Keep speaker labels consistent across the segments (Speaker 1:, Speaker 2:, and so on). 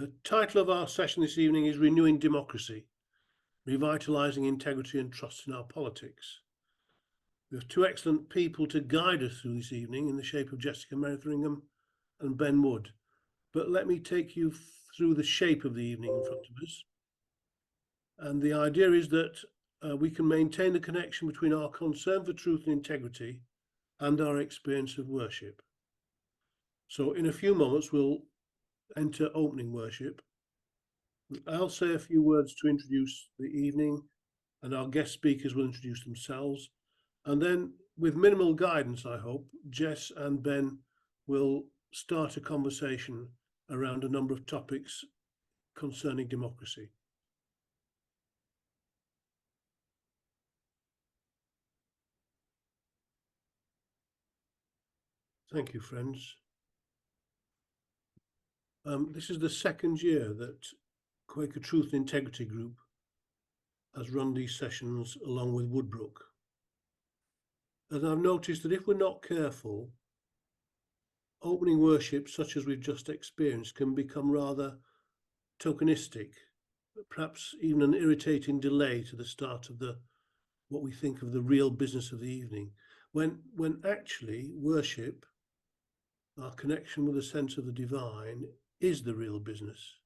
Speaker 1: The title of our session this evening is Renewing Democracy, Revitalising Integrity and Trust in Our Politics. We have two excellent people to guide us through this evening in the shape of Jess Metheringham and Ben Wood. But let me take you through the shape of the evening in front of us. And the idea is that we can maintain the connection between our concern for truth and integrity and our experience of worship. So in a few moments, we'll enter opening worship. I'll say a few words to introduce the evening, and our guest speakers will introduce themselves. And then, with minimal guidance, I hope, Jess and Ben will start a conversation around a number of topics concerning democracy. Thank you, friends. This is the second year that Quaker Truth and Integrity Group has run these sessions along with Woodbrook. And I've noticed that if we're not careful, opening worship, such as we've just experienced, can become rather tokenistic, perhaps even an irritating delay to the start of what we think of the real business of the evening, when actually worship, our connection with a sense of the divine, is the real business.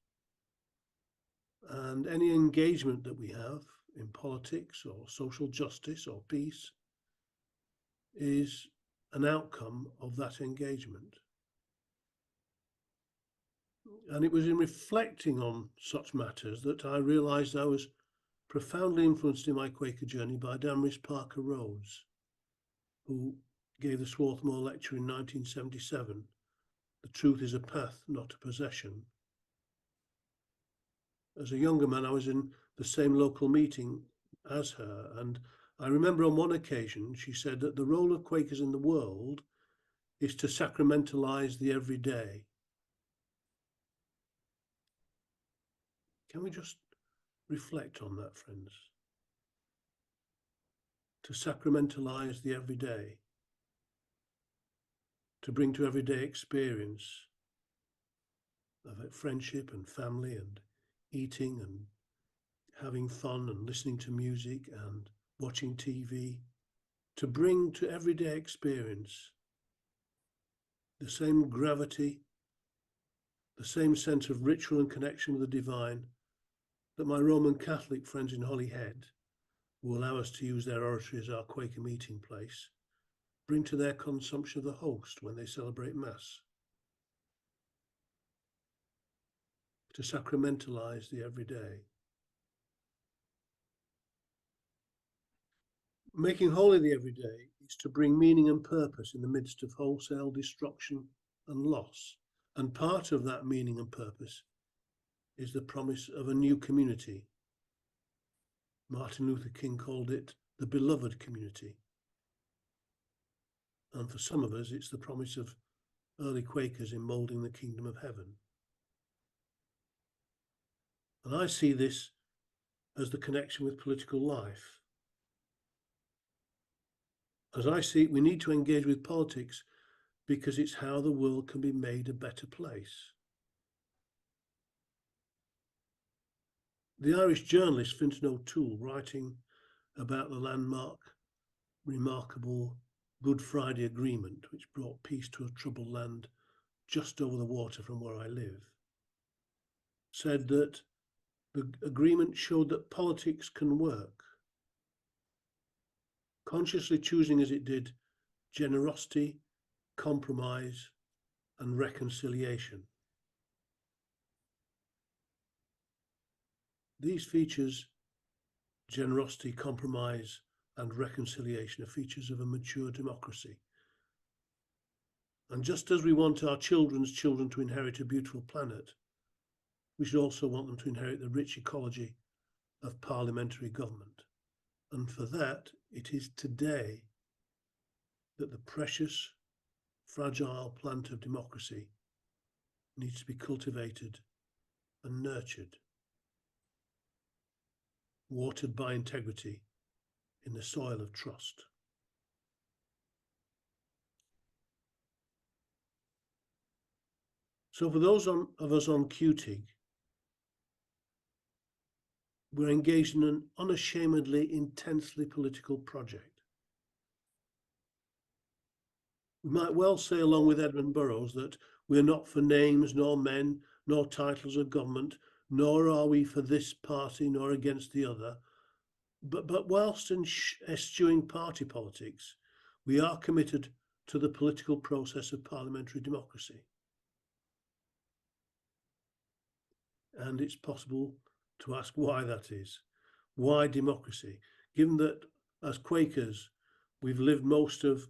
Speaker 1: And any engagement that we have in politics or social justice or peace is an outcome of that engagement. And it was in reflecting on such matters that I realised I was profoundly influenced in my Quaker journey by Damaris Parker Rhodes, who gave the Swarthmore lecture in 1977, "The Truth is a Path, Not a Possession." As a younger man, I was in the same local meeting as her, and I remember on one occasion she said that the role of Quakers in the world is to sacramentalize the everyday. Can we just reflect on that, friends? To sacramentalize the everyday, to bring to everyday experience of friendship and family and eating and having fun and listening to music and watching TV, to bring to everyday experience the same gravity, the same sense of ritual and connection with the divine that my Roman Catholic friends in Holyhead, who allow us to use their oratory as our Quaker meeting place, bring to their consumption of the host when they celebrate Mass. To sacramentalize the everyday. Making holy the everyday is to bring meaning and purpose in the midst of wholesale destruction and loss. And part of that meaning and purpose is the promise of a new community. Martin Luther King called it the beloved community. And for some of us, it's the promise of early Quakers in moulding the kingdom of heaven. And I see this as the connection with political life. As I see it, we need to engage with politics because it's how the world can be made a better place. The Irish journalist Fintan O'Toole, writing about the landmark, remarkable Good Friday Agreement, which brought peace to a troubled land just over the water from where I live, said that the agreement showed that politics can work, consciously choosing as it did generosity, compromise, and reconciliation. These features, generosity, compromise, and reconciliation, are features of a mature democracy. And just as we want our children's children to inherit a beautiful planet, we should also want them to inherit the rich ecology of parliamentary government. And for that, it is today that the precious, fragile plant of democracy needs to be cultivated and nurtured, watered by integrity in the soil of trust. So for those of us on QTIG, we're engaged in an unashamedly, intensely political project. We might well say, along with Edmund Burrows, that we're not for names, nor men, nor titles of government, nor are we for this party, nor against the other. But whilst eschewing party politics, we are committed to the political process of parliamentary democracy. And it's possible to ask why that is. Why democracy? Given that as Quakers, we've lived most of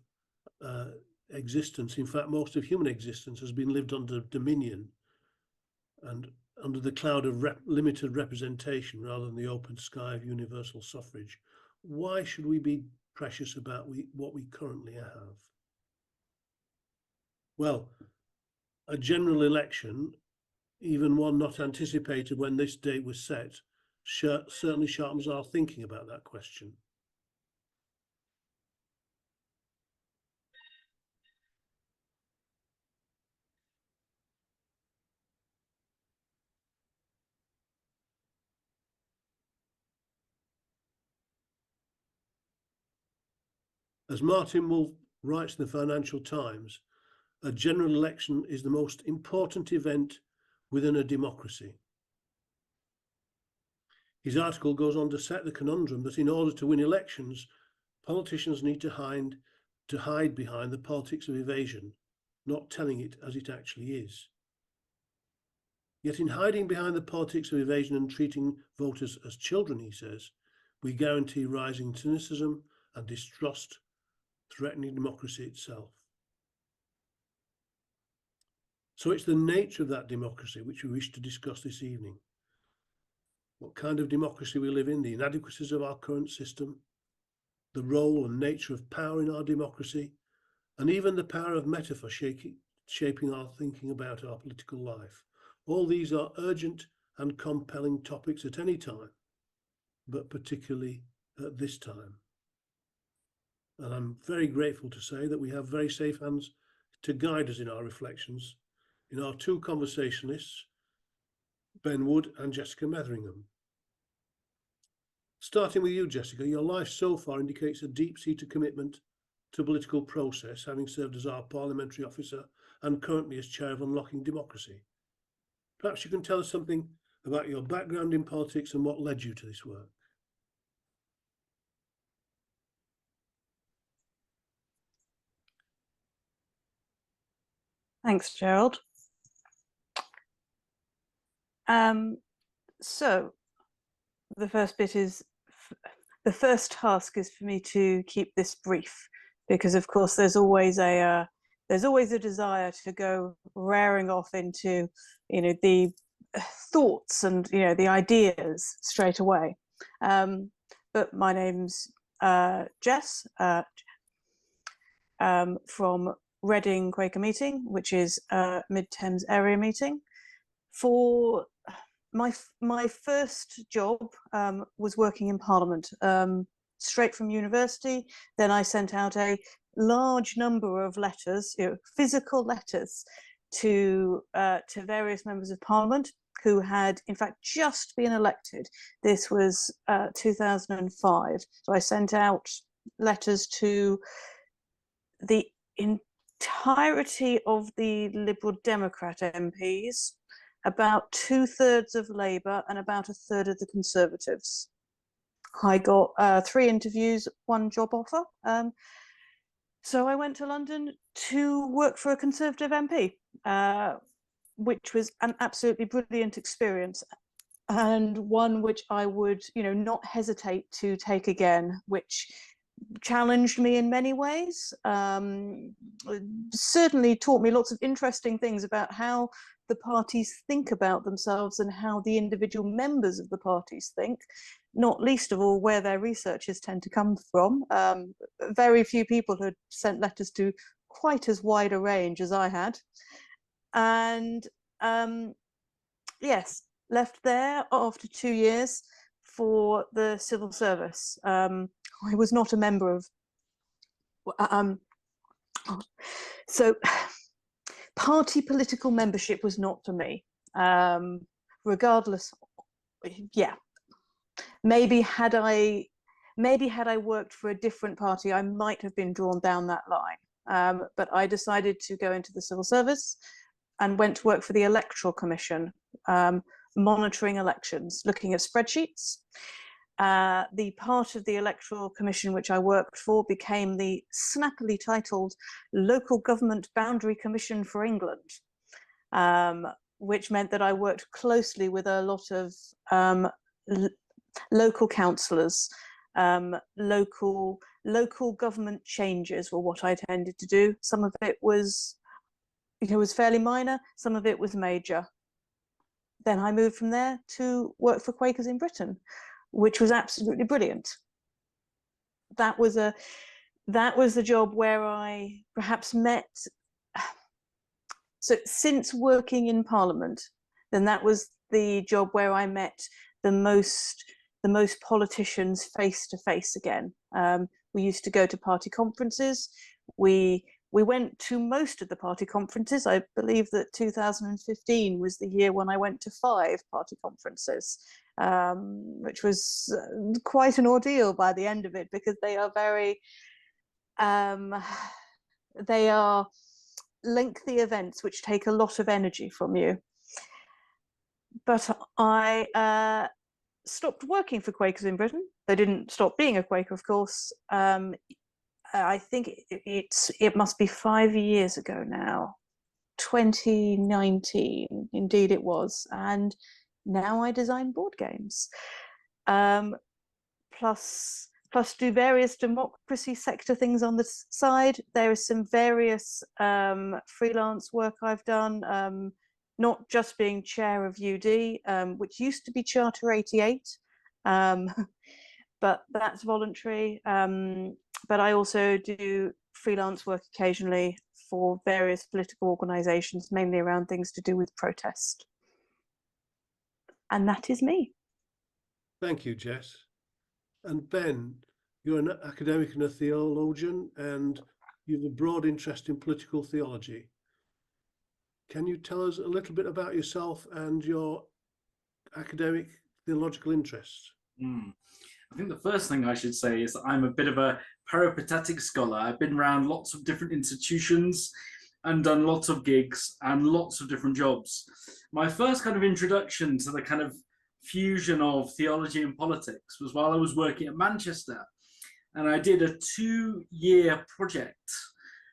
Speaker 1: existence, in fact, most of human existence has been lived under dominion and under the cloud of limited representation rather than the open sky of universal suffrage. Why should we be precious about what we currently have? Well, a general election, even one not anticipated when this date was set, certainly sharpens our thinking about that question. As Martin Wolf writes in the Financial Times, a general election is the most important event within a democracy. His article goes on to set the conundrum that in order to win elections, politicians need to hide behind the politics of evasion, not telling it as it actually is. Yet in hiding behind the politics of evasion and treating voters as children, he says, we guarantee rising cynicism and distrust, threatening democracy itself. So it's the nature of that democracy which we wish to discuss this evening. What kind of democracy we live in, the inadequacies of our current system, the role and nature of power in our democracy, and even the power of metaphor shaping our thinking about our political life. All these are urgent and compelling topics at any time, but particularly at this time. And I'm very grateful to say that we have very safe hands to guide us in our reflections in our two conversationalists, Ben Wood and Jessica Metheringham. Starting with you, Jessica, your life so far indicates a deep-seated commitment to political process, having served as our parliamentary officer and currently as chair of Unlocking Democracy. Perhaps you can tell us something about your background in politics and what led you to this work.
Speaker 2: Thanks, Gerald. So the first bit is, the first task is for me to keep this brief, because of course there's always a desire to go raring off into, the thoughts and, the ideas straight away. But my name's Jess from Reading Quaker meeting, which is a Mid-Thames area meeting. For my first job was working in Parliament, straight from university. Then I sent out a large number of letters, physical letters, to various members of Parliament who had in fact just been elected. This was 2005. So I sent out letters to the entirety of the Liberal Democrat MPs, about 2/3 of Labour and about 1/3 of the Conservatives. I got 3 interviews, 1 job offer. So I went to London to work for a Conservative MP, which was an absolutely brilliant experience, and one which I would, not hesitate to take again, which challenged me in many ways, certainly taught me lots of interesting things about how the parties think about themselves and how the individual members of the parties think, not least of all where their researchers tend to come from. Very few people had sent letters to quite as wide a range as I had. And yes, left there after 2 years for the civil service. I was not a member of, so party political membership was not for me, regardless, yeah. maybe had I worked for a different party, I might have been drawn down that line. But I decided to go into the civil service and went to work for the Electoral Commission, monitoring elections, looking at spreadsheets. The part of the Electoral Commission which I worked for became the snappily titled Local Government Boundary Commission for England, which meant that I worked closely with a lot of local councillors. Local government changes were what I tended to do. Some of it was, was fairly minor, some of it was major. Then I moved from there to work for Quakers in Britain, which was absolutely brilliant. That was the job where I perhaps met. So since working in Parliament, then that was the job where I met the most politicians face to face again. We used to go to party conferences. We went to most of the party conferences. I believe that 2015 was the year when I went to 5 party conferences, which was quite an ordeal by the end of it, because they are very, they are lengthy events which take a lot of energy from you. But I stopped working for Quakers in Britain. They didn't stop being a Quaker, of course. I think it must be 5 years ago now, 2019, indeed it was. And now I design board games, plus do various democracy sector things on the side. There is some various freelance work I've done, not just being chair of UD, which used to be Charter 88, but that's voluntary. But I also do freelance work occasionally for various political organisations, mainly around things to do with protest. And that is me.
Speaker 1: Thank you, Jess. And Ben, you're an academic and a theologian, and you have a broad interest in political theology. Can you tell us a little bit about yourself and your academic theological interests?
Speaker 3: I think the first thing I should say is that I'm a bit of a peripatetic scholar. I've been around lots of different institutions and done lots of gigs and lots of different jobs. My first kind of introduction to the kind of fusion of theology and politics was while I was working at Manchester, and I did a 2-year project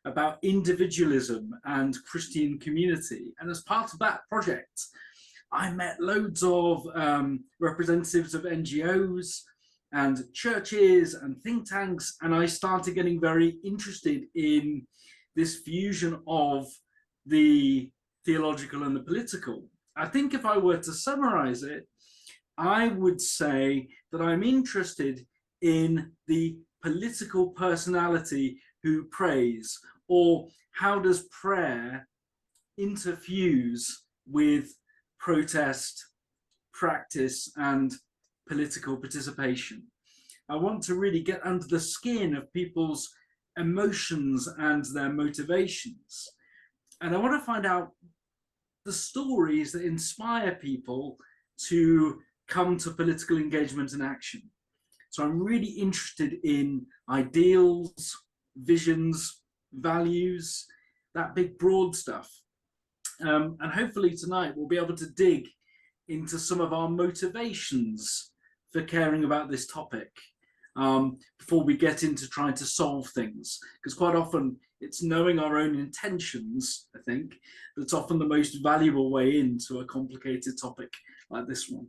Speaker 3: about individualism and Christian community. And as part of that project, I met loads of representatives of NGOs and churches and think tanks, and I started getting very interested in this fusion of the theological and the political. I think if I were to summarize it, I would say that I'm interested in the political personality who prays, or how does prayer interfuse with protest, practice, and political participation. I want to really get under the skin of people's emotions and their motivations. And I want to find out the stories that inspire people to come to political engagement and action. So I'm really interested in ideals, visions, values, that big broad stuff. And hopefully tonight we'll be able to dig into some of our motivations for caring about this topic before we get into trying to solve things. Because quite often it's knowing our own intentions, I think, that's often the most valuable way into a complicated topic like this one.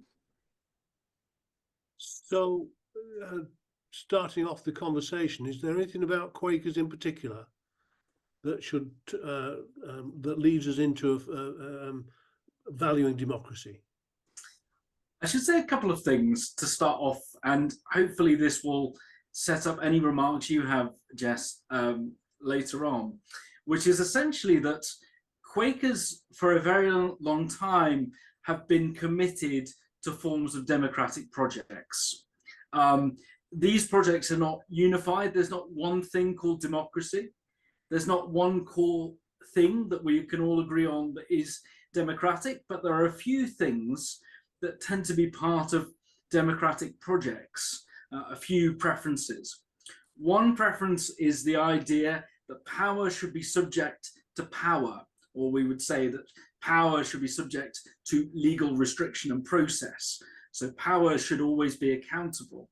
Speaker 1: So, starting off the conversation, is there anything about Quakers in particular that should that leads us into valuing democracy?
Speaker 3: I should say a couple of things to start off, and hopefully this will set up any remarks you have, Jess, later on, which is essentially that Quakers for a very long time have been committed to forms of democratic projects. These projects are not unified. There's not one thing called democracy. There's not one core thing that we can all agree on that is democratic, but there are a few things that tend to be part of democratic projects a few preferences. One preference is the idea that power should be subject to power, or we would say that power should be subject to legal restriction and process. So power should always be accountable.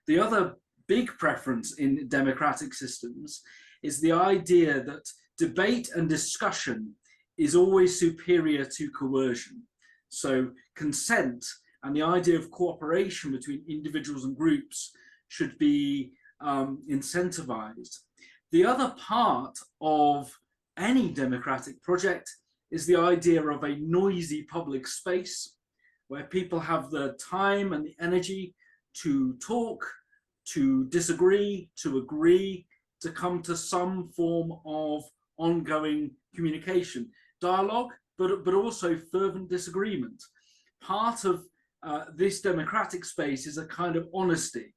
Speaker 3: The other big preference in democratic systems is the idea that debate and discussion is always superior to coercion. So consent and the idea of cooperation between individuals and groups should be incentivized. The other part of any democratic project is the idea of a noisy public space where people have the time and the energy to talk, to disagree, to agree, to come to some form of ongoing communication, dialogue, but also fervent disagreement. Part of this democratic space is a kind of honesty,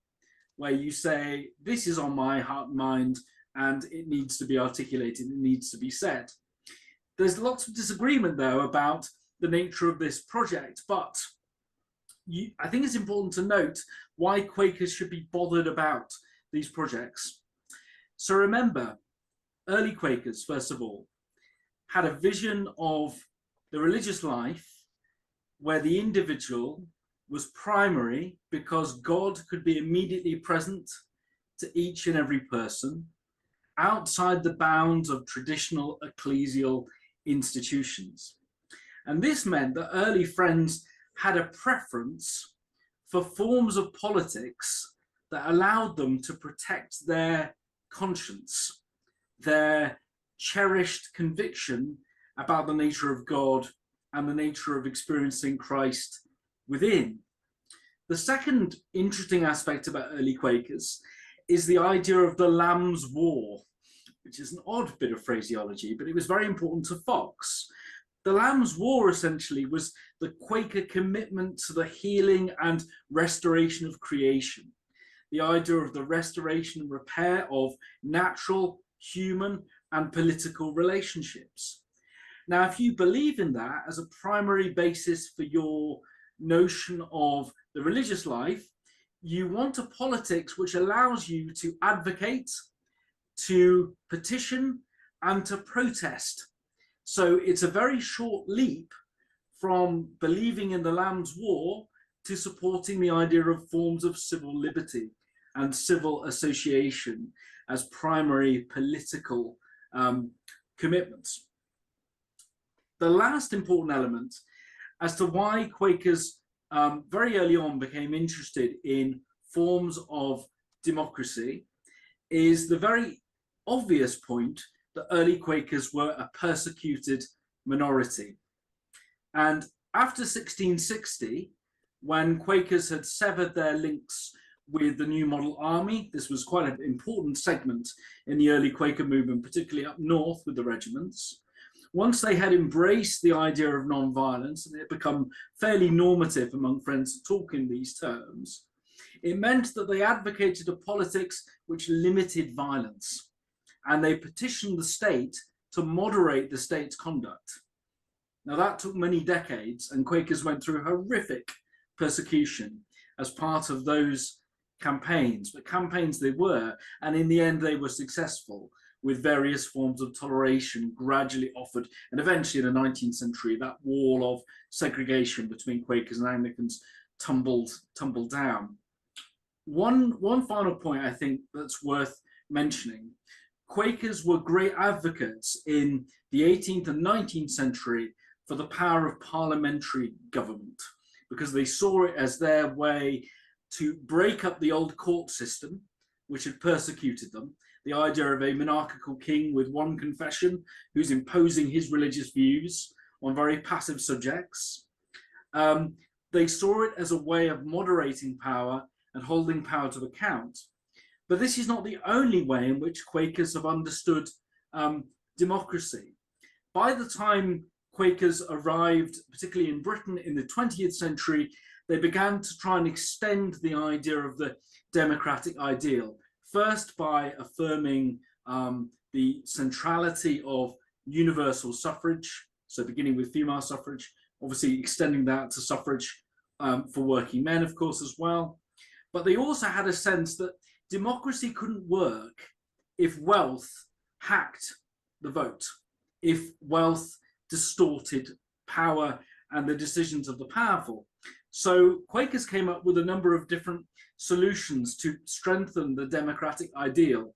Speaker 3: where you say, this is on my heart and mind, and it needs to be articulated, it needs to be said. There's lots of disagreement, though, about the nature of this project, but I think it's important to note why Quakers should be bothered about these projects. So remember, early Quakers, first of all, had a vision of the religious life where the individual was primary because God could be immediately present to each and every person outside the bounds of traditional ecclesial institutions. And this meant that early Friends had a preference for forms of politics that allowed them to protect their conscience, their cherished conviction about the nature of God and the nature of experiencing Christ within. The second interesting aspect about early Quakers is the idea of the Lamb's War, which is an odd bit of phraseology, but it was very important to Fox. The Lamb's War essentially was the Quaker commitment to the healing and restoration of creation, the idea of the restoration and repair of natural, human, and political relationships. Now, if you believe in that as a primary basis for your notion of the religious life, you want a politics which allows you to advocate, to petition, and to protest. So it's a very short leap from believing in the Lamb's War to supporting the idea of forms of civil liberty and civil association as primary political commitments. The last important element as to why Quakers very early on became interested in forms of democracy is the very obvious point that early Quakers were a persecuted minority. And after 1660, when Quakers had severed their links with the New Model Army, this was quite an important segment in the early Quaker movement, particularly up north with the regiments. Once they had embraced the idea of non-violence and it had become fairly normative among Friends to talk in these terms, it meant that they advocated a politics which limited violence, and they petitioned the state to moderate the state's conduct. Now that took many decades, and Quakers went through horrific persecution as part of those campaigns, but campaigns they were, and in the end they were successful, with various forms of toleration gradually offered, and eventually in the 19th century that wall of segregation between Quakers and Anglicans tumbled down. One final point I think that's worth mentioning: Quakers were great advocates in the 18th and 19th century for the power of parliamentary government, because they saw it as their way to break up the old court system, which had persecuted them, the idea of a monarchical king with one confession who's imposing his religious views on very passive subjects. They saw it as a way of moderating power and holding power to account. But this is not the only way in which Quakers have understood democracy. By the time Quakers arrived, particularly in Britain in the 20th century, they began to try and extend the idea of the democratic ideal. First, by affirming the centrality of universal suffrage, so beginning with female suffrage, obviously extending that to suffrage for working men, of course, as well. But they also had a sense that democracy couldn't work if wealth hacked the vote, if wealth distorted power and the decisions of the powerful. So Quakers came up with a number of different solutions to strengthen the democratic ideal.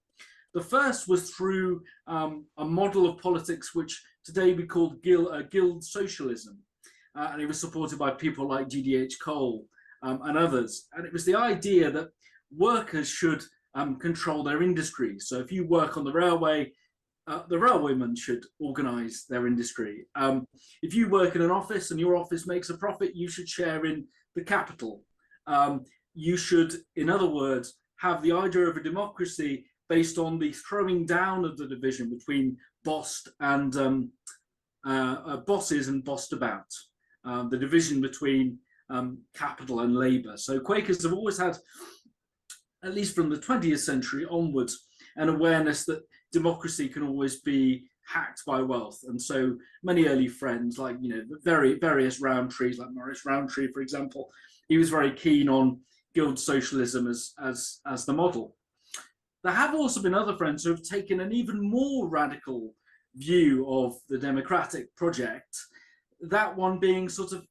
Speaker 3: The first was through a model of politics which today we call guild socialism. And it was supported by people like G.D.H. Cole and others. And it was the idea that workers should control their industry. So if you work on the railwaymen should organise their industry. If you work in an office and your office makes a profit, you should share in the capital. You should, in other words, have the idea of a democracy based on the throwing down of the division between bossed and bosses and bossed about, the division between capital and labour. So Quakers have always had, at least from the 20th century onwards, an awareness that democracy can always be hacked by wealth. And so many early friends, like, you know, various Rowntrees, like Maurice Rowntree, for example, he was very keen on guild socialism as the model. There have also been other friends who have taken an even more radical view of the democratic project, that one being sort of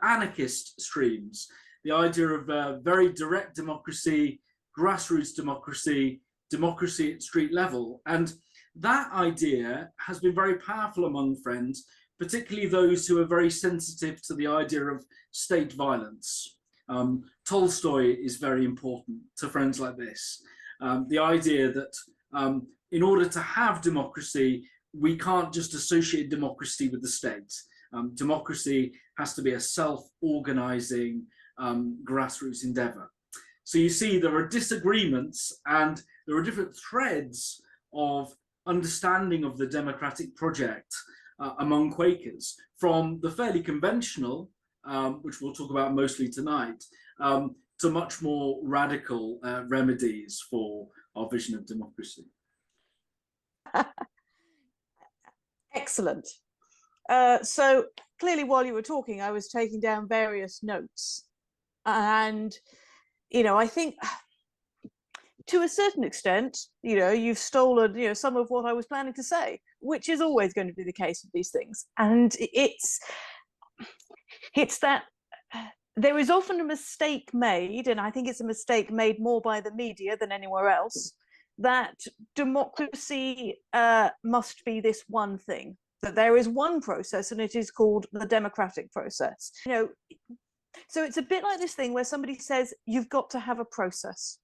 Speaker 3: anarchist streams, the idea of very direct democracy, grassroots democracy, democracy at street level. And that idea has been very powerful among friends, particularly those who are very sensitive to the idea of state violence. Tolstoy is very important to friends like this. The idea that in order to have democracy, we can't just associate democracy with the state. Democracy has to be a self-organizing grassroots endeavor. So you see there are disagreements and there are different threads of understanding of the democratic project among Quakers, from the fairly conventional, which we'll talk about mostly tonight, to much more radical remedies for our vision of democracy.
Speaker 2: Excellent. So clearly, while you were talking, I was taking down various notes. And, you know, I think to a certain extent, you know, you've stolen, you know, some of what I was planning to say, which is always going to be the case with these things. And it's that there is often a mistake made, and I think it's a mistake made more by the media than anywhere else, that democracy must be this one thing, that there is one process and it is called the democratic process. You know, so it's a bit like this thing where somebody says, you've got to have a process.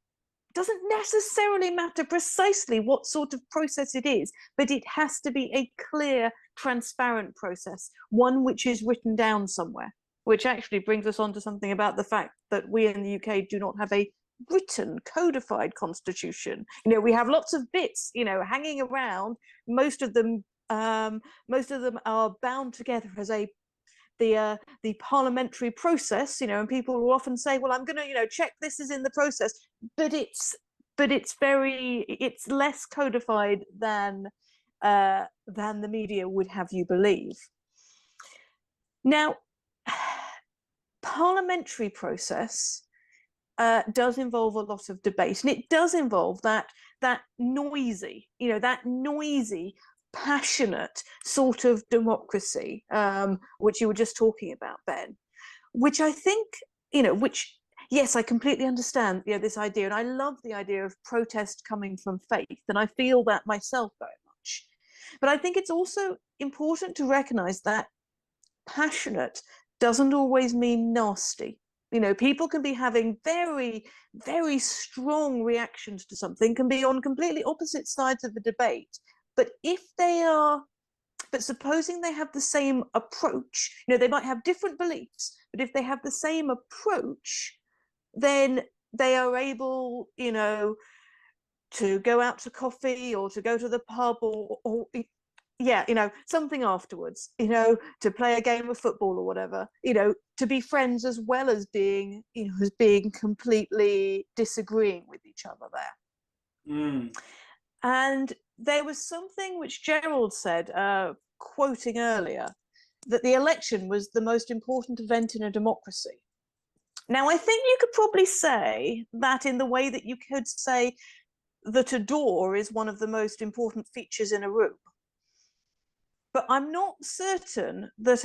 Speaker 2: It doesn't necessarily matter precisely what sort of process it is, but it has to be a clear, transparent process, one which is written down somewhere, which actually brings us on to something about the fact that we in the UK do not have a written, codified constitution. You know, we have lots of bits, you know, hanging around. Most of them are bound together as the parliamentary process, you know, and people will often say, well, I'm going to, you know, check this is in the process, but it's less codified than the media would have you believe. Now, parliamentary process does involve a lot of debate, and it does involve that noisy, you know, that noisy, passionate sort of democracy, which you were just talking about, Ben, which I think, you know, which, yes, I completely understand, you know, this idea, and I love the idea of protest coming from faith, and I feel that myself very much. But I think it's also important to recognize that passionate doesn't always mean nasty. You know, people can be having very, very strong reactions to something, can be on completely opposite sides of the debate. But supposing they have the same approach, you know, they might have different beliefs, but if they have the same approach, then they are able, you know, to go out to coffee or to go to the pub or yeah, you know, something afterwards, you know, to play a game of football or whatever, you know, to be friends as well as being, you know, as being completely disagreeing with each other there.
Speaker 3: Mm.
Speaker 2: And there was something which Gerald said, quoting earlier, that the election was the most important event in a democracy. Now, I think you could probably say that in the way that you could say that a door is one of the most important features in a room. But I'm not certain that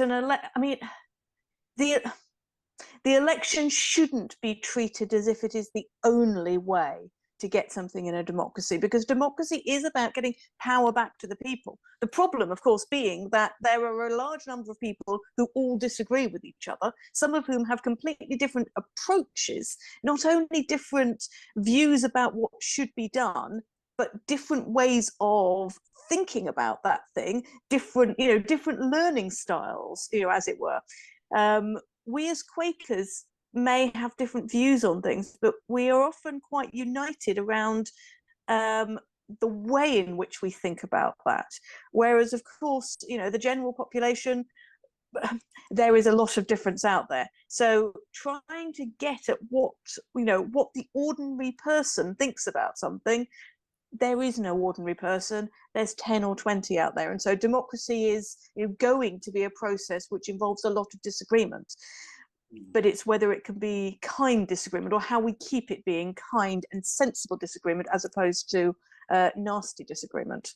Speaker 2: the election shouldn't be treated as if it is the only way to get something in a democracy, because democracy is about getting power back to the people. The problem, of course, being that there are a large number of people who all disagree with each other, some of whom have completely different approaches, not only different views about what should be done, but different ways of thinking about that thing, different learning styles, as it were. We as Quakers may have different views on things, but we are often quite united around the way in which we think about that. Whereas, of course, the general population, there is a lot of difference out there. So trying to get at what the ordinary person thinks about something, there is no ordinary person. There's 10 or 20 out there. And so democracy is going to be a process which involves a lot of disagreement. But it's whether it can be kind disagreement, or how we keep it being kind and sensible disagreement, as opposed to nasty disagreement.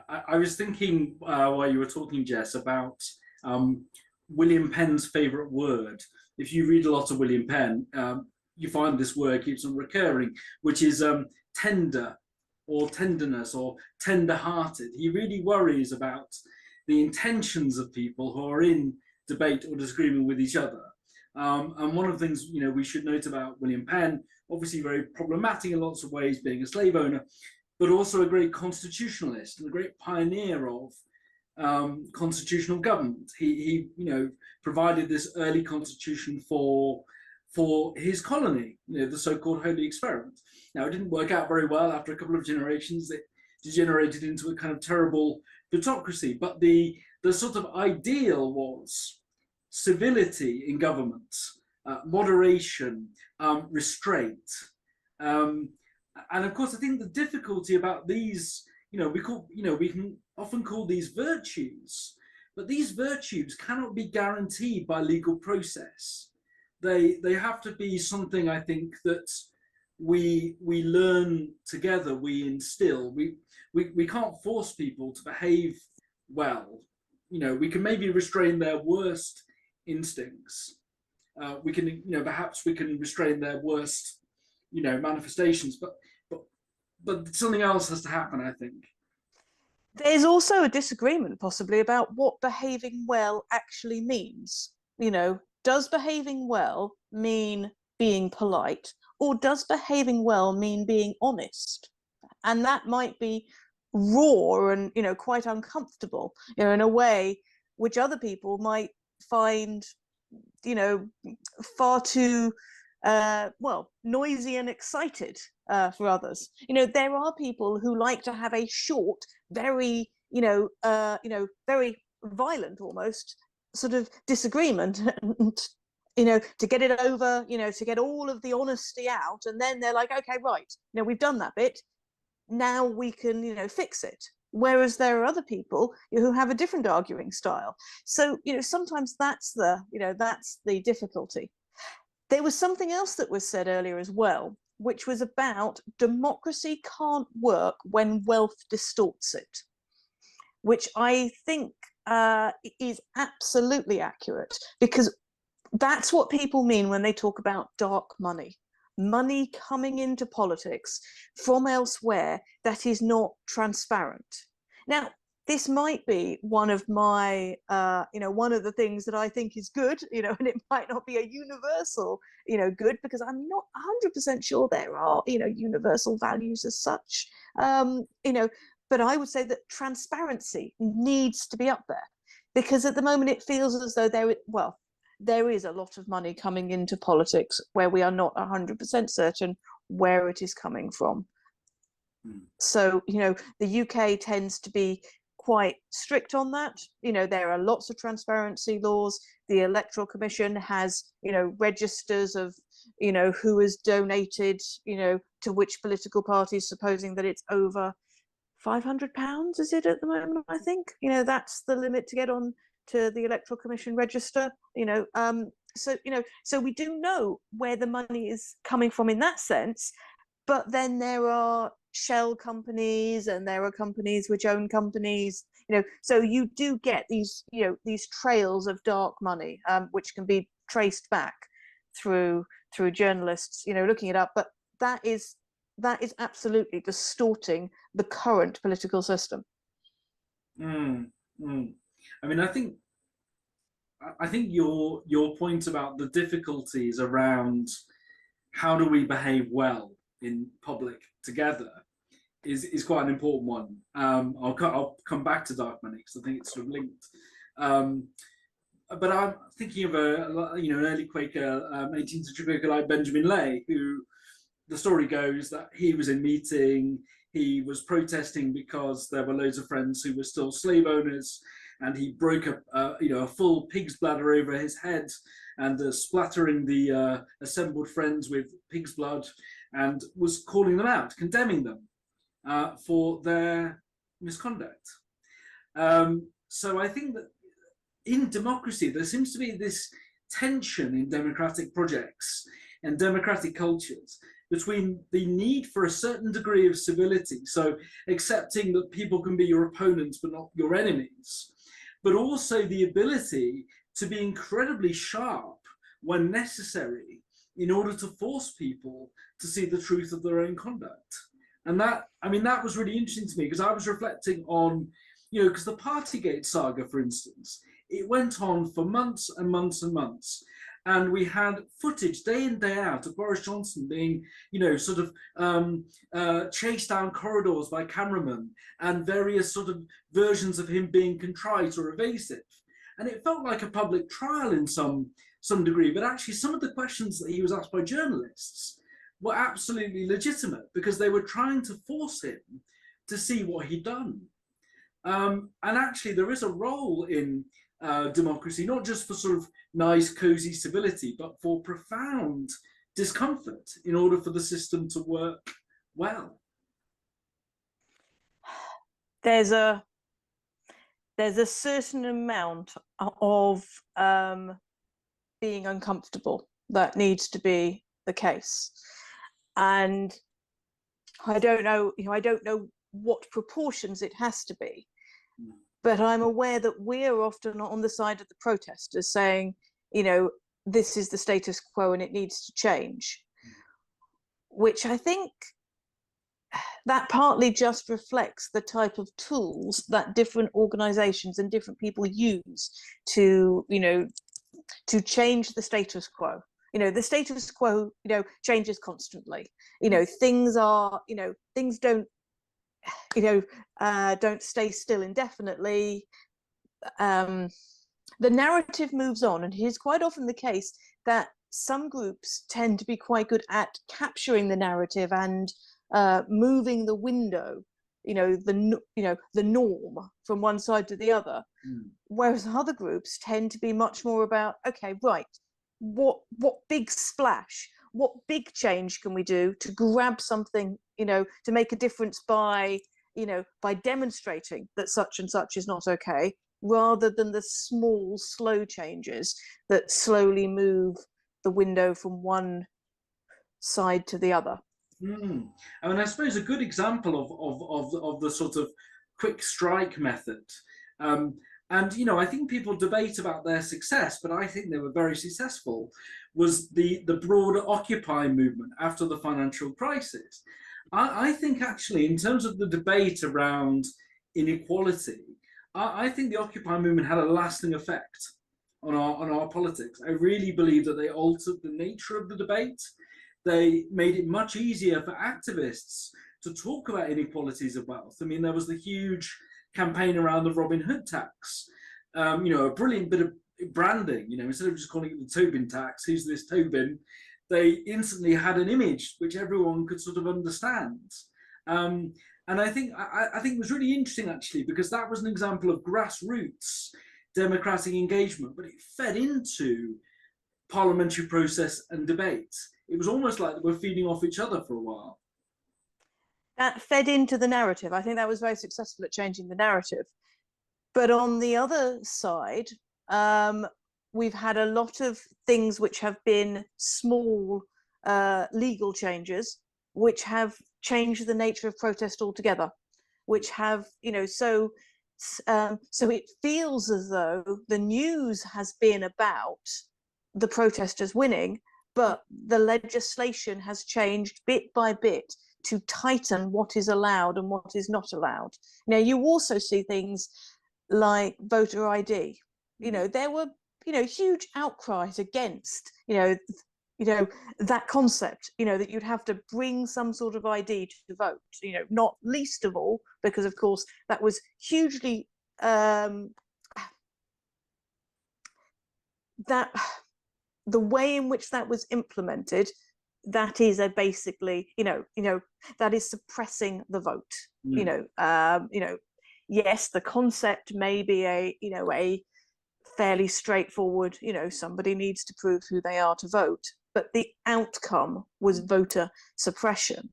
Speaker 3: I was thinking while you were talking, Jess, about William Penn's favourite word. If you read a lot of William Penn, you find this word keeps on recurring, which is tender, or tenderness, or tender-hearted. He really worries about the intentions of people who are in debate or disagreement with each other. And one of the things we should note about William Penn, obviously very problematic in lots of ways, being a slave owner, but also a great constitutionalist and a great pioneer of constitutional government. He provided this early constitution for his colony, the so-called Holy Experiment. Now, it didn't work out very well. After a couple of generations, it degenerated into a kind of terrible plutocracy. But the sort of ideal was civility in government, moderation, restraint. And of course, I think the difficulty about these, we can often call these virtues, but these virtues cannot be guaranteed by legal process. They have to be something, I think, that we learn together, we instill. We can't force people to behave well. We can maybe restrain their worst instincts. We can, perhaps we can restrain their worst, manifestations. But something else has to happen, I think.
Speaker 2: There's also a disagreement, possibly, about what behaving well actually means. Does behaving well mean being polite, or does behaving well mean being honest? And that might be raw and quite uncomfortable, in a way which other people might find far too noisy and excited for others. There are people who like to have a short, very very violent almost sort of disagreement, and to get it over, to get all of the honesty out, and then they're like, okay, right, we've done that bit, now we can fix it. Whereas there are other people who have a different arguing style. So sometimes that's the difficulty. There was something else that was said earlier as well, which was about democracy can't work when wealth distorts it, which I think is absolutely accurate, because that's what people mean when they talk about dark money coming into politics from elsewhere that is not transparent. Now, this might be one of my, one of the things that I think is good, and it might not be a universal, good, because I'm not 100% sure there are, universal values as such, but I would say that transparency needs to be up there, because at the moment it feels as though there is a lot of money coming into politics where we are not 100% certain where it is coming from. So, the UK tends to be quite strict on that. There are lots of transparency laws. The Electoral Commission has, registers of, who has donated, to which political parties, supposing that it's over £500, is it at the moment, I think? That's the limit to get on to the Electoral Commission register. so we do know where the money is coming from in that sense, but then there are shell companies and there are companies which own companies, so you do get these, these trails of dark money, which can be traced back through journalists, looking it up. But that is absolutely distorting the current political system.
Speaker 3: I mean, I think your point about the difficulties around how do we behave well in public together is quite an important one. I'll come back to dark money because I think it's sort of linked. But I'm thinking of an early Quaker, 18th century Quaker like Benjamin Lay, who the story goes that he was in meeting, he was protesting because there were loads of friends who were still slave owners, and he broke a full pig's bladder over his head and splattering the assembled friends with pig's blood, and was calling them out, condemning them for their misconduct. So I think that in democracy, there seems to be this tension in democratic projects and democratic cultures between the need for a certain degree of civility, so accepting that people can be your opponents but not your enemies, but also the ability to be incredibly sharp when necessary in order to force people to see the truth of their own conduct. And that was really interesting to me, because I was reflecting on, because the Partygate saga, for instance, it went on for months and months and months. And we had footage day in, day out of Boris Johnson being, sort of chased down corridors by cameramen, and various sort of versions of him being contrite or evasive. And it felt like a public trial in some degree, but actually some of the questions that he was asked by journalists were absolutely legitimate, because they were trying to force him to see what he'd done. And actually there is a role in democracy, not just for sort of nice, cozy civility, but for profound discomfort in order for the system to work well.
Speaker 2: There's a certain amount of being uncomfortable that needs to be the case, and I don't know what proportions it has to be. But I'm aware that we're often on the side of the protesters saying, this is the status quo and it needs to change, which I think that partly just reflects the type of tools that different organizations and different people use to change the status quo. The status quo, changes constantly. Things don't stay still indefinitely. The narrative moves on, and it is quite often the case that some groups tend to be quite good at capturing the narrative and moving the window, the norm from one side to the other, whereas other groups tend to be much more about, okay, right, what big splash, what big change can we do to grab something, to make a difference by demonstrating that such and such is not okay, rather than the small, slow changes that slowly move the window from one side to the other.
Speaker 3: I mean, I suppose a good example of the sort of quick strike method, and I think people debate about their success, but I think they were very successful, was the broader Occupy movement after the financial crisis. I think actually, in terms of the debate around inequality, I think the Occupy movement had a lasting effect on our politics. I really believe that they altered the nature of the debate. They made it much easier for activists to talk about inequalities of wealth. I mean, there was the huge campaign around the Robin Hood tax, a brilliant bit of branding. Instead of just calling it the Tobin tax, who's this Tobin? They instantly had an image which everyone could sort of understand. And I think it was really interesting, actually, because that was an example of grassroots democratic engagement, but it fed into parliamentary process and debate. It was almost like they were feeding off each other for a while.
Speaker 2: That fed into the narrative. I think that was very successful at changing the narrative. But on the other side, we've had a lot of things which have been small legal changes, which have changed the nature of protest altogether, which have, so it feels as though the news has been about the protesters winning, but the legislation has changed bit by bit to tighten what is allowed and what is not allowed. Now, you also see things like voter ID. There were, huge outcries against, that concept, that you'd have to bring some sort of ID to vote, not least of all, because of course that was hugely, that the way in which that was implemented, that is a basically, that is suppressing the vote. Yes, the concept may be a fairly straightforward, somebody needs to prove who they are to vote, but the outcome was voter suppression.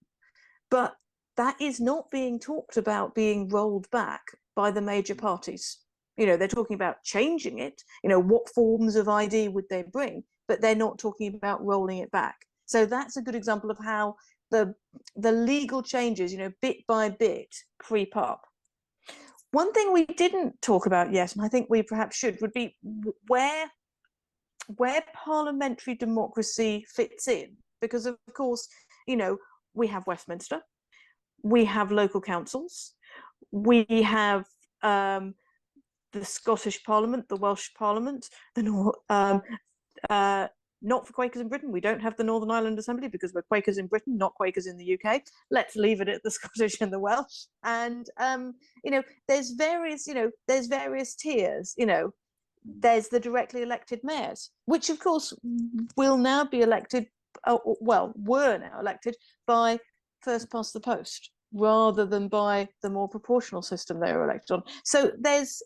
Speaker 2: But that is not being talked about being rolled back by the major parties. They're talking about changing it, what forms of ID would they bring, but they're not talking about rolling it back. So that's a good example of how the legal changes, bit by bit creep up. One thing we didn't talk about yet, and I think we perhaps should, would be where parliamentary democracy fits in. Because of course, we have Westminster, we have local councils, we have the Scottish Parliament, the Welsh Parliament, not for Quakers in Britain. We don't have the Northern Ireland Assembly because we're Quakers in Britain, not Quakers in the UK. Let's leave it at the Scottish and the Welsh. And there's various tiers. There's the directly elected mayors, which of course will now be elected. Were now elected by first past the post, rather than by the more proportional system they were elected on. So there's,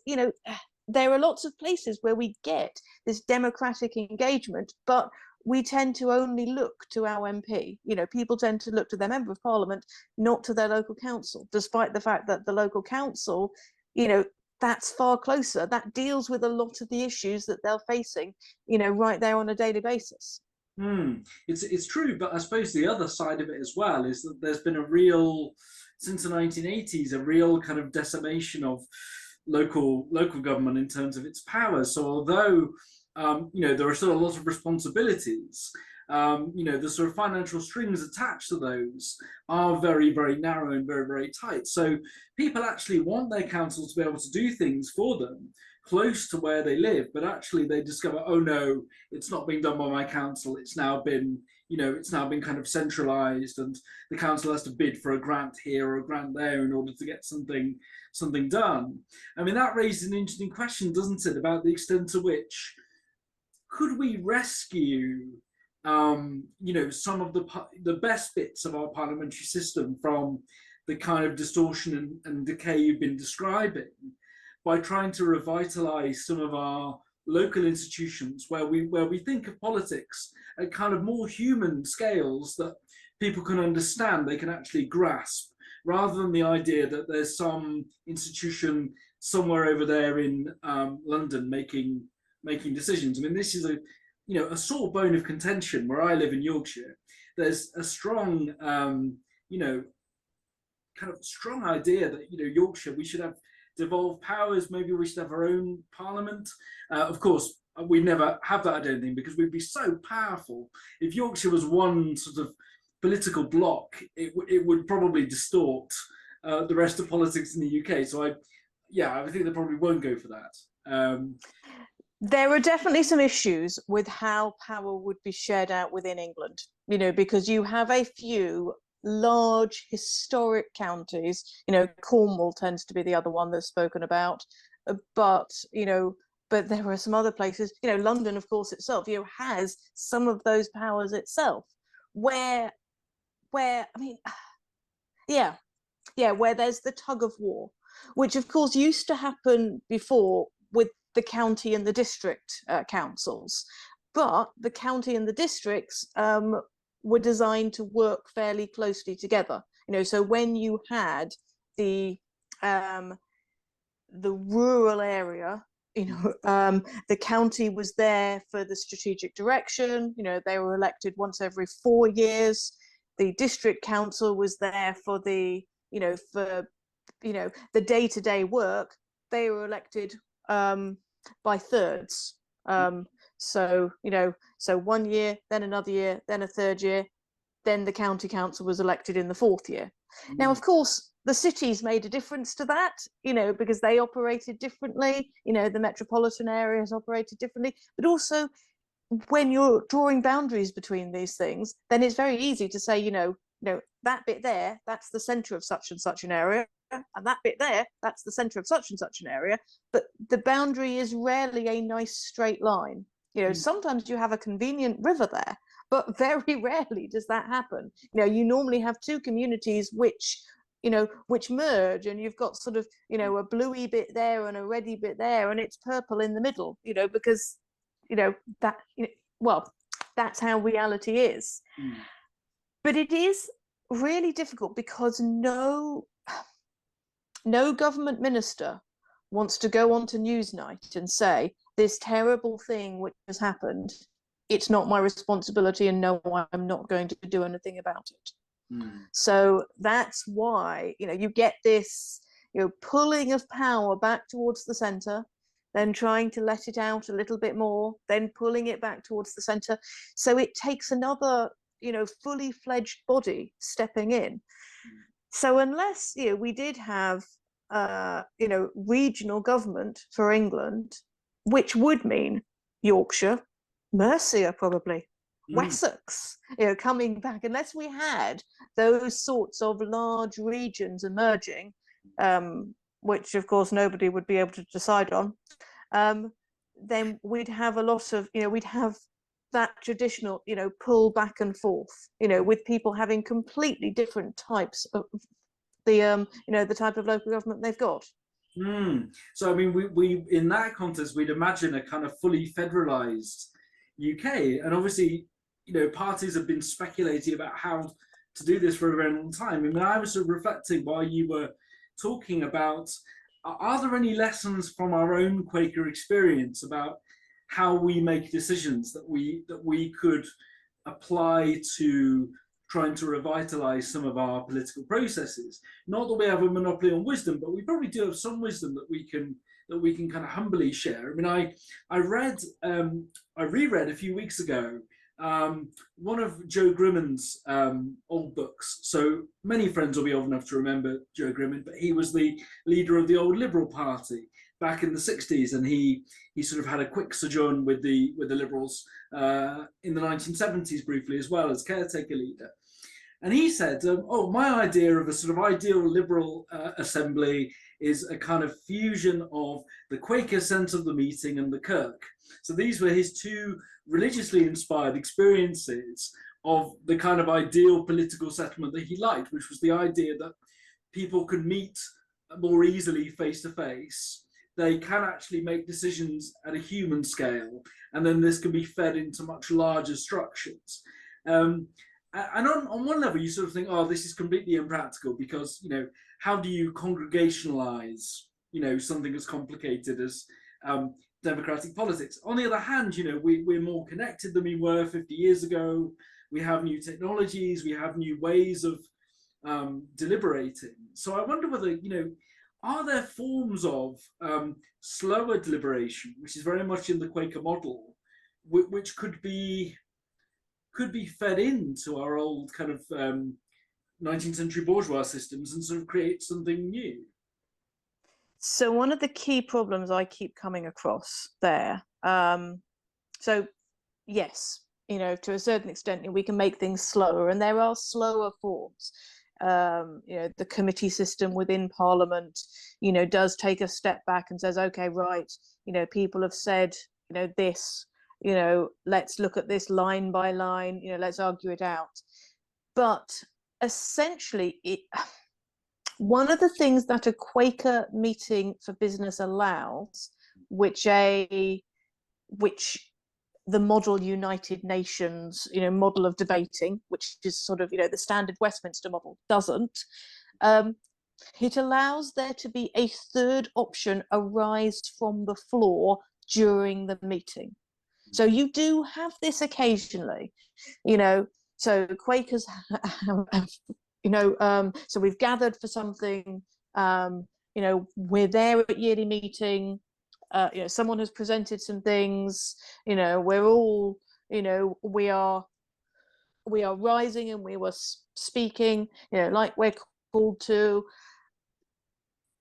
Speaker 2: there are lots of places where we get this democratic engagement, but we tend to only look to our MP. People tend to look to their member of parliament, not to their local council, despite the fact that the local council, that's far closer. That deals with a lot of the issues that they're facing, right there on a daily basis.
Speaker 3: It's true, but I suppose the other side of it as well is that there's been a real, since the 1980s, a real kind of decimation of local government in terms of its powers. So although there are still a lot of responsibilities, the sort of financial strings attached to those are very, very narrow and very, very tight. So people actually want their councils to be able to do things for them close to where they live, but actually they discover, oh no, it's not being done by my council. It's now been, kind of centralized, and the council has to bid for a grant here or a grant there in order to get something done. I mean, that raises an interesting question, doesn't it, about the extent to which could we rescue, some of the best bits of our parliamentary system from the kind of distortion and decay you've been describing, by trying to revitalize some of our local institutions where we think of politics at kind of more human scales that people can understand, they can actually grasp, rather than the idea that there's some institution somewhere over there in London making decisions. I mean, this is a sore bone of contention where I live in Yorkshire. There's a strong, kind of strong idea that, Yorkshire, we should have devolved powers, maybe we should have our own parliament. Of course, we'd never have that, I don't think, because we'd be so powerful. If Yorkshire was one sort of political bloc, it would probably distort the rest of politics in the UK. So I think they probably won't go for that.
Speaker 2: There are definitely some issues with how power would be shared out within England, because you have a few large historic counties. Cornwall tends to be the other one that's spoken about, but there are some other places. London, of course, itself, has some of those powers itself, where I mean, where there's the tug of war, which of course used to happen before with the county and the district councils, but the county and the districts were designed to work fairly closely together. So when you had the rural area, The county was there for the strategic direction. They were elected once every 4 years. The district council was there for the the day-to-day work. They were elected by thirds. So 1 year, then another year, then a third year, then the county council was elected in the 4th year. Now, of course, the cities made a difference to that, because they operated differently. The metropolitan areas operated differently, but also when you're drawing boundaries between these things, then it's very easy to say, that bit there, that's the centre of such and such an area, and that bit there, that's the centre of such and such an area. But the boundary is rarely a nice straight line. Sometimes you have a convenient river there, but very rarely does that happen. You normally have two communities which merge, and you've got sort of, a bluey bit there and a reddy bit there, and it's purple in the middle, because, that's how reality is. But it is really difficult because no government minister wants to go on to Newsnight and say, this terrible thing which has happened, it's not my responsibility, and no, I'm not going to do anything about it. So that's why, you get this, pulling of power back towards the centre, then trying to let it out a little bit more, then pulling it back towards the centre. So it takes another, fully fledged body stepping in. So unless, we did have, regional government for England, which would mean Yorkshire, Mercia probably, Wessex, coming back, unless we had those sorts of large regions emerging, which of course nobody would be able to decide on, then we'd have a lot of, we'd have that traditional, pull back and forth, with people having completely different types of the type of local government they've got.
Speaker 3: So I mean, we in that context, we'd imagine a kind of fully federalized UK, and obviously, parties have been speculating about how to do this for a very long time. I mean, I was sort of reflecting while you were talking about, are there any lessons from our own Quaker experience about how we make decisions that we could apply to trying to revitalize some of our political processes? Not that we have a monopoly on wisdom, but we probably do have some wisdom that we can kind of humbly share. I mean, I reread a few weeks ago one of Joe Grimmon's old books. So many friends will be old enough to remember Joe Grimmon, but he was the leader of the old Liberal Party back in the 60s, and he sort of had a quick sojourn with the Liberals in the 1970s briefly as well as caretaker leader. And he said, my idea of a sort of ideal Liberal assembly is a kind of fusion of the Quaker sense of the meeting and the Kirk. So these were his two religiously inspired experiences of the kind of ideal political settlement that he liked, which was the idea that people could meet more easily face to face. They can actually make decisions at a human scale, and then this can be fed into much larger structures. And on one level, you sort of think, this is completely impractical because, how do you congregationalize, something as complicated as democratic politics? On the other hand, we're more connected than we were 50 years ago. We have new technologies, we have new ways of deliberating. So I wonder whether, are there forms of slower deliberation, which is very much in the Quaker model, which could be fed into our old kind of 19th century bourgeois systems and sort of create something new?
Speaker 2: So one of the key problems I keep coming across there, so yes, to a certain extent, we can make things slower, and there are slower forms. The committee system within Parliament, does take a step back and says, okay, right, people have said, this, let's look at this line by line, let's argue it out. But essentially, one of the things that a Quaker meeting for business allows, which the model United Nations, model of debating, which is sort of, the standard Westminster model, doesn't, It allows there to be a third option arise from the floor during the meeting. So you do have this occasionally, so Quakers, so we've gathered for something, we're there at yearly meeting, someone has presented some things, we're all, we are rising and we were speaking, like we're called to,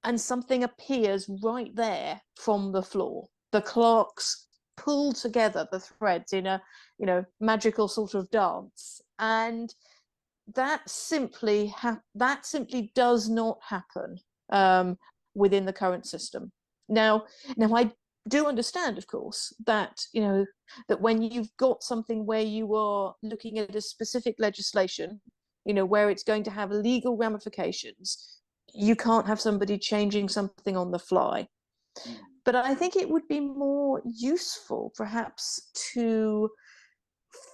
Speaker 2: and something appears right there from the floor. The clerks pull together the threads in a magical sort of dance, and that simply does not happen within the current system. Now I do understand, of course, that that when you've got something where you are looking at a specific legislation, where it's going to have legal ramifications, you can't have somebody changing something on the fly. But I think it would be more useful, perhaps,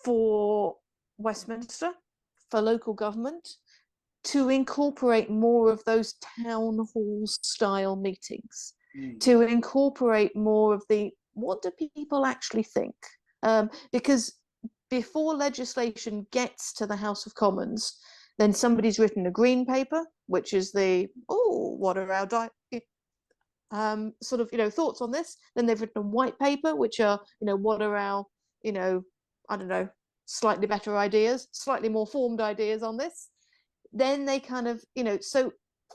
Speaker 2: for Westminster, for local government, to incorporate more of those town hall style meetings, to incorporate more of the, what do people actually think? Because before legislation gets to the House of Commons, then somebody's written a green paper, which is what are our thoughts on this. Then they've written a white paper, which are, what are our, I don't know, slightly better ideas, slightly more formed ideas on this. Then they kind of, so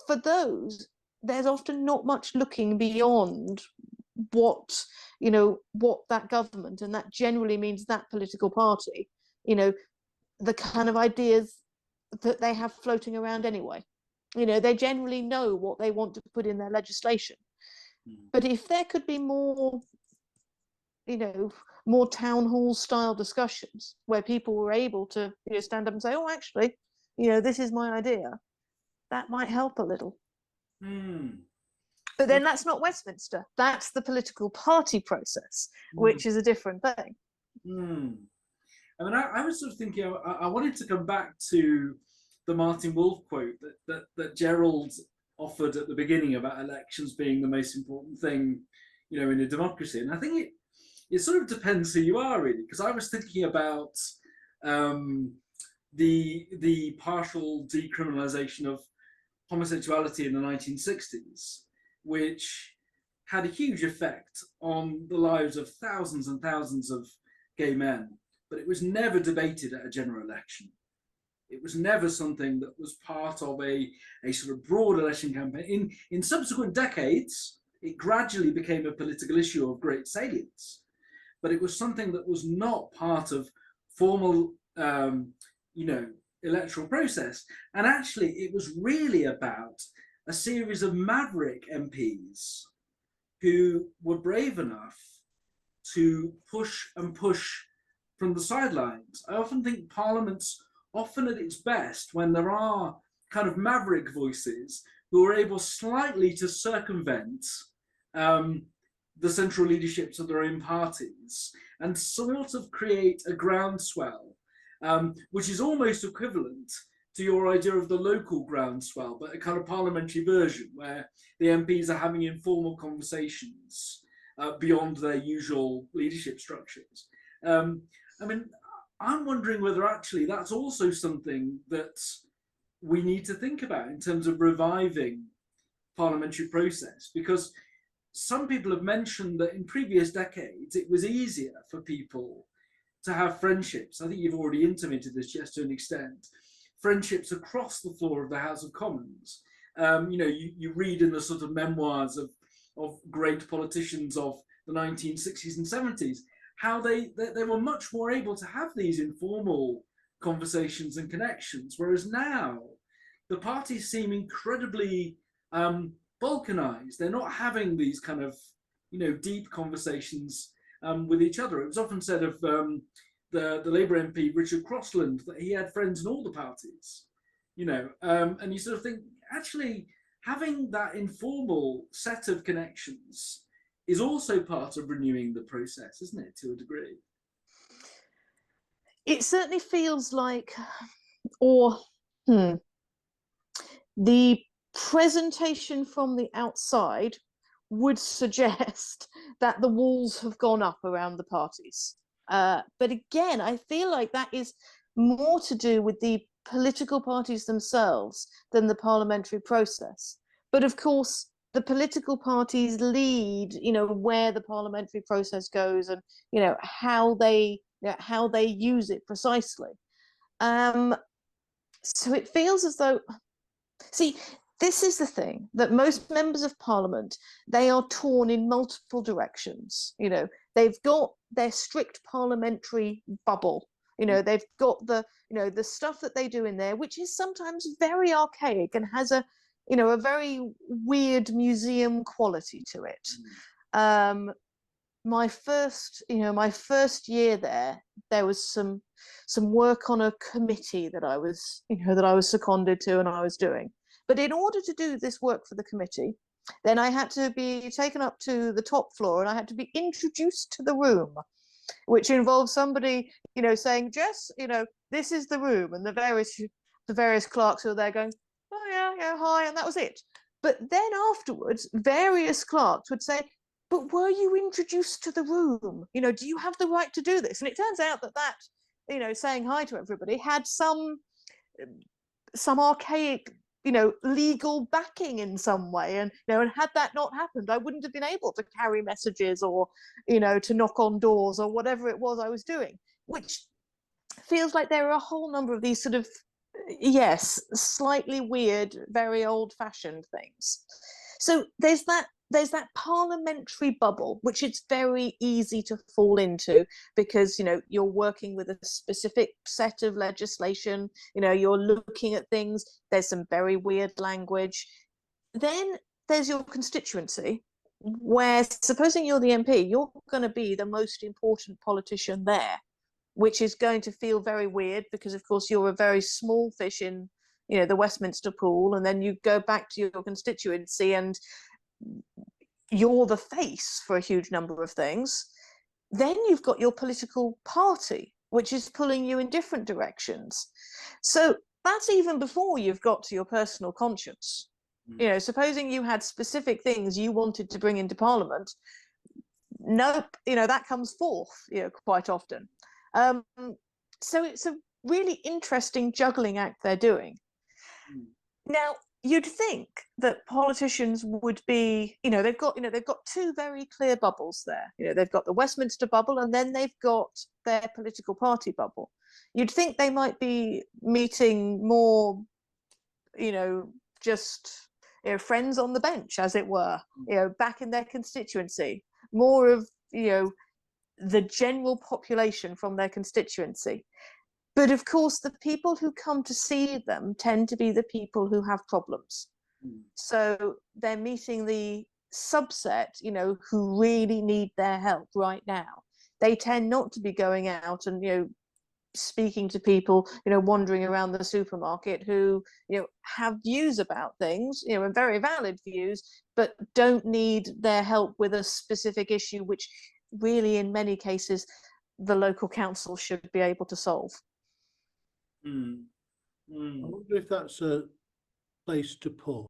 Speaker 2: for those, there's often not much looking beyond what that government, and that generally means that political party, the kind of ideas that they have floating around anyway. They generally know what they want to put in their legislation. But if there could be more, more town hall style discussions where people were able to stand up and say, oh, actually, this is my idea, that might help a little. But then that's not Westminster. That's the political party process, which is a different thing.
Speaker 3: I mean, I was sort of thinking, I wanted to come back to the Martin Wolf quote that Gerald offered at the beginning about elections being the most important thing, in a democracy. And I think it sort of depends who you are, really, because I was thinking about the partial decriminalisation of homosexuality in the 1960s, which had a huge effect on the lives of thousands and thousands of gay men, but it was never debated at a general election. It was never something that was part of a sort of broad election campaign. In subsequent decades, it gradually became a political issue of great salience, but it was something that was not part of formal, electoral process. And actually, it was really about a series of maverick MPs who were brave enough to push from the sidelines. I often think Parliament's often at its best when there are kind of maverick voices who are able slightly to circumvent the central leaderships of their own parties and sort of create a groundswell, which is almost equivalent to your idea of the local groundswell, but a kind of parliamentary version where the MPs are having informal conversations beyond their usual leadership structures. I mean, I'm wondering whether actually that's also something that we need to think about in terms of reviving parliamentary process, because some people have mentioned that in previous decades it was easier for people to have friendships. I think you've already intimated this, Jess, to an extent. Friendships across the floor of the House of Commons. You read in the sort of memoirs of great politicians of the 1960s and 70s, how they were much more able to have these informal conversations and connections, whereas now the parties seem incredibly balkanized. They're not having these kind of, deep conversations with each other. It was often said of the Labour MP Richard Crossland that he had friends in all the parties, and you sort of think, actually, having that informal set of connections is also part of renewing the process, isn't it, to a degree?
Speaker 2: It certainly feels like, the presentation from the outside would suggest that the walls have gone up around the parties. But again, I feel like that is more to do with the political parties themselves than the parliamentary process. But of course, the political parties lead, where the parliamentary process goes, and how they use it precisely. So it feels as though, see, this is the thing, that most members of parliament, they are torn in multiple directions. They've got their strict parliamentary bubble. They've got the stuff that they do in there, which is sometimes very archaic and has a very weird museum quality to it. My first year there was some work on a committee that I was seconded to and I was doing. But in order to do this work for the committee, then I had to be taken up to the top floor and I had to be introduced to the room, which involved somebody, saying, Jess, this is the room, and the various clerks who were there going, oh yeah, hi, and that was it. But then afterwards, various clerks would say, but were you introduced to the room? Do you have the right to do this? And it turns out that saying hi to everybody had some archaic legal backing in some way, and and had that not happened, I wouldn't have been able to carry messages or to knock on doors or whatever it was I was doing, which feels like there are a whole number of these sort of slightly weird, very old-fashioned things. So there's that parliamentary bubble, which it's very easy to fall into, because you're working with a specific set of legislation, you're looking at things, there's some very weird language. Then there's your constituency, where, supposing you're the MP, you're going to be the most important politician there, which is going to feel very weird, because of course you're a very small fish in the Westminster pool, and then you go back to your constituency and you're the face for a huge number of things. Then you've got your political party, which is pulling you in different directions. So that's even before you've got to your personal conscience. Supposing you had specific things you wanted to bring into Parliament, nope, that comes fourth, quite often. So it's a really interesting juggling act they're doing. Now, you'd think that politicians would be, they've got two very clear bubbles there. They've got the Westminster bubble, and then they've got their political party bubble. You'd think they might be meeting more, just friends on the bench, as it were, back in their constituency, more of the general population from their constituency. But of course, the people who come to see them tend to be the people who have problems. So they're meeting the subset, who really need their help right now. They tend not to be going out and, speaking to people, wandering around the supermarket, who, have views about things, and very valid views, but don't need their help with a specific issue, which really, in many cases, the local council should be able to solve.
Speaker 1: I wonder if that's a place to pause.